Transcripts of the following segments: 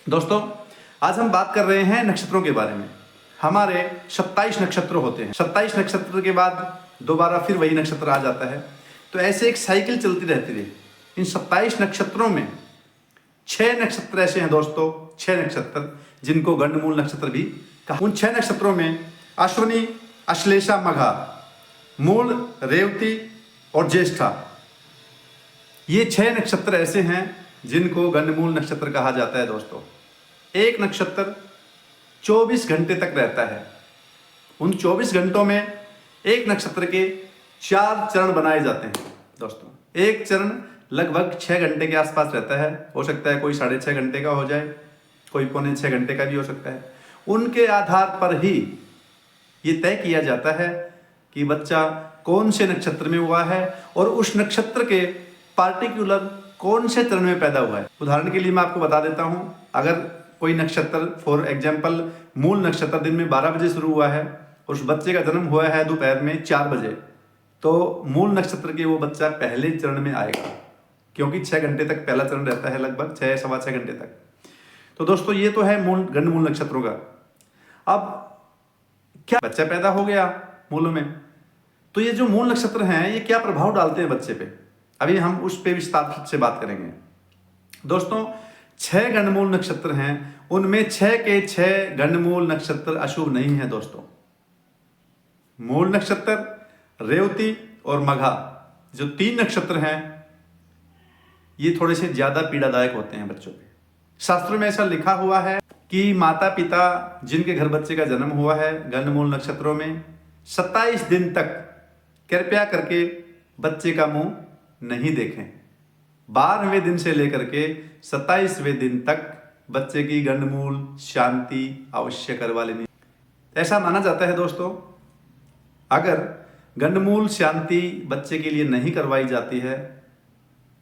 दोस्तों, आज हम बात कर रहे हैं नक्षत्रों के बारे में। हमारे 27 नक्षत्र होते हैं। 27 नक्षत्र के बाद दोबारा फिर वही नक्षत्र आ जाता है। तो ऐसे एक साइकिल चलती रहती है। इन 27 नक्षत्रों में 6 नक्षत्र ऐसे हैं दोस्तों, 6 नक्षत्र जिनको गंडमूल नक्षत्र भी कहा। उन 6 नक्षत्रों में अश्विनी, अश्लेषा, मघा, मूल, रेवती और ज्येष्ठा, ये 6 नक्षत्र ऐसे हैं जिनको गंडमूल नक्षत्र कहा जाता है। दोस्तों, एक नक्षत्र 24 घंटे तक रहता है। उन 24 घंटों में एक नक्षत्र के 4 चरण बनाए जाते हैं। दोस्तों, एक चरण लगभग 6 घंटे के आसपास रहता है। हो सकता है कोई 6.5 घंटे का हो जाए, कोई 6.25 घंटे का भी हो सकता है। उनके आधार पर ही ये तय किया जाता है कि बच्चा कौन से नक्षत्र में हुआ है और उस नक्षत्र के पार्टिकुलर कौन से चरण में पैदा हुआ है। उदाहरण के लिए मैं आपको बता देता हूं, अगर कोई नक्षत्र फॉर एग्जाम्पल मूल नक्षत्र दिन में 12 बजे शुरू हुआ है और उस बच्चे का जन्म हुआ है दोपहर में 4 बजे, तो मूल नक्षत्र के वो बच्चा पहले चरण में आएगा, क्योंकि 6 घंटे तक पहला चरण रहता है, लगभग 6 सवा 6 घंटे तक। तो दोस्तों, ये तो है गंडमूल नक्षत्रों का। अब क्या बच्चा पैदा हो गया मूल में, तो ये जो मूल नक्षत्र हैं ये क्या प्रभाव डालते हैं बच्चे पे, अभी हम उस पे विस्तार से बात करेंगे। दोस्तों, 6 गंडमूल नक्षत्र हैं, उनमें 6 के 6 गंडमूल नक्षत्र अशुभ नहीं है। दोस्तों, मूल नक्षत्र, रेवती और मघा, जो 3 नक्षत्र हैं, ये थोड़े से ज्यादा पीड़ादायक होते हैं बच्चों पे। शास्त्रों में ऐसा लिखा हुआ है कि माता पिता जिनके घर बच्चे का जन्म हुआ है गंडमूल नक्षत्रों में 27 दिन तक कृपया करके बच्चे का मुंह नहीं देखें। 12वें दिन से लेकर के 27वें दिन तक बच्चे की गंडमूल शांति अवश्य करवा लेनी। ऐसा माना जाता है दोस्तों, अगर गंडमूल शांति बच्चे के लिए नहीं करवाई जाती है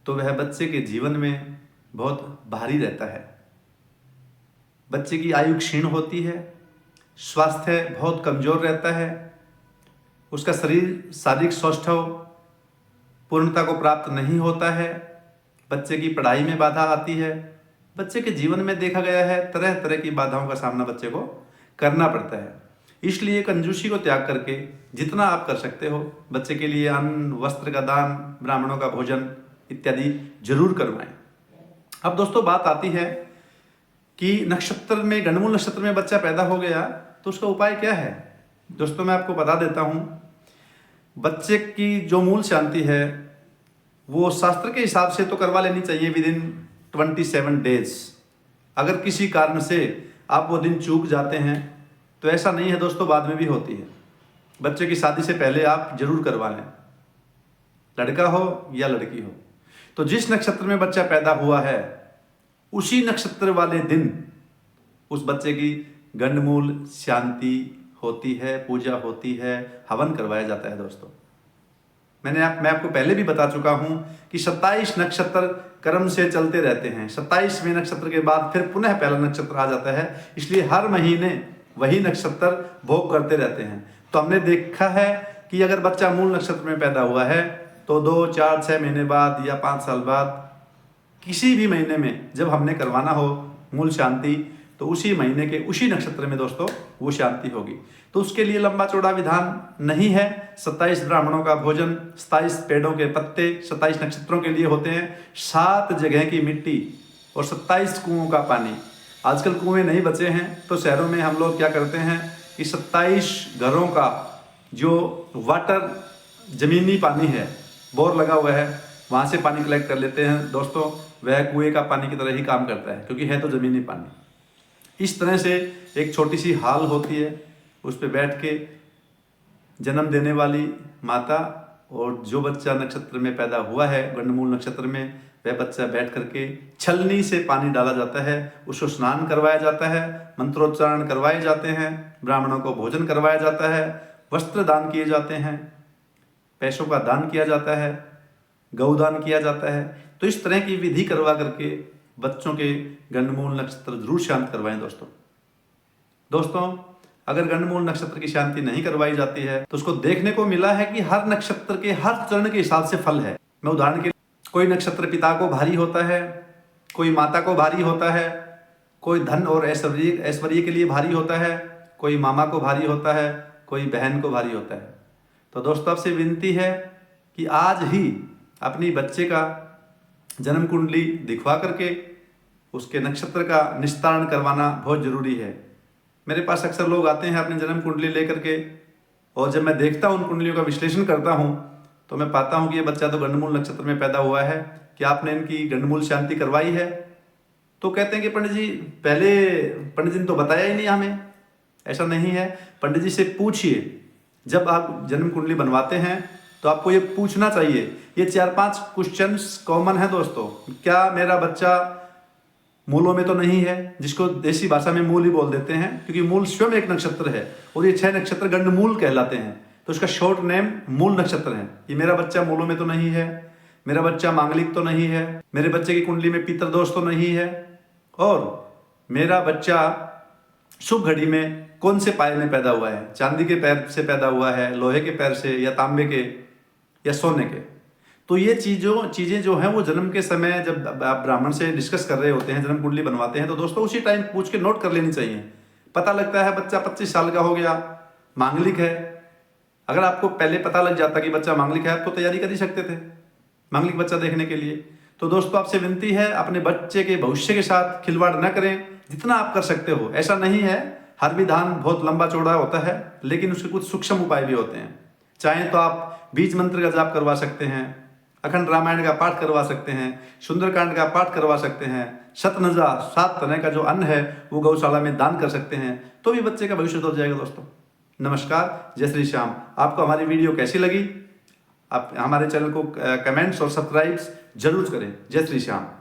तो वह बच्चे के जीवन में बहुत भारी रहता है। बच्चे की आयु क्षीण होती है, स्वास्थ्य बहुत कमजोर रहता है, उसका शरीर शारीरिक सौष्ठव पूर्णता को प्राप्त नहीं होता है, बच्चे की पढ़ाई में बाधा आती है। बच्चे के जीवन में देखा गया है तरह तरह की बाधाओं का सामना बच्चे को करना पड़ता है। इसलिए कंजूसी को त्याग करके जितना आप कर सकते हो बच्चे के लिए अन्न, वस्त्र का दान, ब्राह्मणों का भोजन इत्यादि जरूर करवाएं। अब दोस्तों, बात आती है कि नक्षत्र में, गंडमूल नक्षत्र में बच्चा पैदा हो गया तो उसका उपाय क्या है। दोस्तों, मैं आपको बता देता हूं, बच्चे की जो मूल शांति है वो शास्त्र के हिसाब से तो करवा लेनी चाहिए विदिन 27 डेज। अगर किसी कारण से आप वो दिन चूक जाते हैं तो ऐसा नहीं है दोस्तों, बाद में भी होती है। बच्चे की शादी से पहले आप जरूर करवा लें, लड़का हो या लड़की हो। तो जिस नक्षत्र में बच्चा पैदा हुआ है उसी नक्षत्र वाले दिन उस बच्चे की गंडमूल शांति होती है, पूजा होती है, हवन करवाया जाता है। दोस्तों, मैं आपको पहले भी बता चुका हूं कि 27 नक्षत्र क्रम से चलते रहते हैं। 27वें नक्षत्र के बाद फिर पुनः पहला नक्षत्र आ जाता है, इसलिए हर महीने वही नक्षत्र भोग करते रहते हैं। तो हमने देखा है कि अगर बच्चा मूल नक्षत्र में पैदा हुआ है तो 2, 4, 6 महीने बाद या 5 साल बाद किसी भी महीने में जब हमने करवाना हो मूल शांति, तो उसी महीने के उसी नक्षत्र में दोस्तों वो शांति होगी। तो उसके लिए लंबा चौड़ा विधान नहीं है। 27 ब्राह्मणों का भोजन, 27 पेड़ों के पत्ते 27 नक्षत्रों के लिए होते हैं, 7 जगह की मिट्टी और 27 कुओं का पानी। आजकल कुएं नहीं बचे हैं तो शहरों में हम लोग क्या करते हैं कि 27 घरों का जो वाटर जमीनी पानी है, बोर लगा हुआ है, वहां से पानी कलेक्ट कर लेते हैं। दोस्तों, वह कुएं का पानी की तरह ही काम करता है, क्योंकि है तो जमीनी पानी। इस तरह से एक छोटी सी हाल होती है, उस पर बैठ के जन्म देने वाली माता और जो बच्चा नक्षत्र में पैदा हुआ है गंडमूल नक्षत्र में, वह बच्चा बैठ करके छलनी से पानी डाला जाता है, उसको स्नान करवाया जाता है, मंत्रोच्चारण करवाए जाते हैं, ब्राह्मणों को भोजन करवाया जाता है, वस्त्र दान किए जाते हैं, पैसों का दान किया जाता है, गौदान किया जाता है। तो इस तरह की विधि करवा करके बच्चों के गंडमूल नक्षत्र जरूर शांत करवाएं। दोस्तों, अगर गंडमूल नक्षत्र की शांति नहीं करवाई जाती है तो उसको देखने को मिला है कि हर नक्षत्र के हर चरण के हिसाब से फल है। मैं उदाहरण के लिए, कोई नक्षत्र पिता को भारी होता है, कोई माता को भारी होता है, कोई धन और ऐश्वर्य के लिए भारी होता है, कोई मामा को भारी होता है, कोई बहन को भारी होता है। तो दोस्तों आपसे विनती है कि आज ही अपनी बच्चे का जन्म कुंडली दिखवा करके उसके नक्षत्र का निस्तारण करवाना बहुत ज़रूरी है। मेरे पास अक्सर लोग आते हैं अपनी जन्म कुंडली लेकर के, और जब मैं देखता हूँ उन कुंडलियों का विश्लेषण करता हूँ तो मैं पाता हूँ कि ये बच्चा तो गंडमूल नक्षत्र में पैदा हुआ है, कि आपने इनकी गंडमूल शांति करवाई है? तो कहते हैं कि पंडित जी पहले पंडित जी ने तो बताया ही नहीं हमें। ऐसा नहीं है, पंडित जी से पूछिए। जब आप जन्म कुंडली बनवाते हैं तो आपको ये पूछना चाहिए। ये 4-5 क्वेश्चंस कॉमन है दोस्तों। क्या मेरा बच्चा मूलों में तो नहीं है, जिसको देसी भाषा में मूल ही बोल देते हैं, क्योंकि मूल स्वयं एक नक्षत्र है और ये 6 नक्षत्र गंडमूल कहलाते हैं, तो इसका शॉर्ट नेम मूल नक्षत्र है। ये मेरा बच्चा मूलों में तो नहीं है, मेरा बच्चा मांगलिक तो नहीं है, मेरे बच्चे की कुंडली में पितर दोष तो नहीं है, और मेरा बच्चा शुभ घड़ी में कौन से पाए में पैदा हुआ है, चांदी के पैर से पैदा हुआ है, लोहे के पैर से, या तांबे के, या सोने के। तो ये चीज़ें जो हैं वो जन्म के समय जब आप ब्राह्मण से डिस्कस कर रहे होते हैं, जन्म कुंडली बनवाते हैं, तो दोस्तों उसी टाइम पूछ के नोट कर लेनी चाहिए। पता लगता है बच्चा 25 साल का हो गया, मांगलिक है। अगर आपको पहले पता लग जाता कि बच्चा मांगलिक है, आप तो तैयारी कर ही सकते थे मांगलिक बच्चा देखने के लिए। तो दोस्तों आपसे विनती है, अपने बच्चे के भविष्य के साथ खिलवाड़ न करें, जितना आप कर सकते हो। ऐसा नहीं है हर विधान बहुत लंबा चौड़ा होता है, लेकिन उसके कुछ सूक्ष्म उपाय भी होते हैं। चाहे तो आप बीज मंत्र का जाप करवा सकते हैं, अखंड रामायण का पाठ करवा सकते हैं, सुंदरकांड का पाठ करवा सकते हैं, शतनजा 7 तरह का जो अन्न है वो गौशाला में दान कर सकते हैं, तो भी बच्चे का भविष्य हो जाएगा। दोस्तों नमस्कार, जय श्री श्याम। आपको हमारी वीडियो कैसी लगी? आप हमारे चैनल को कमेंट्स और सब्सक्राइब्स जरूर करें। जय श्री श्याम।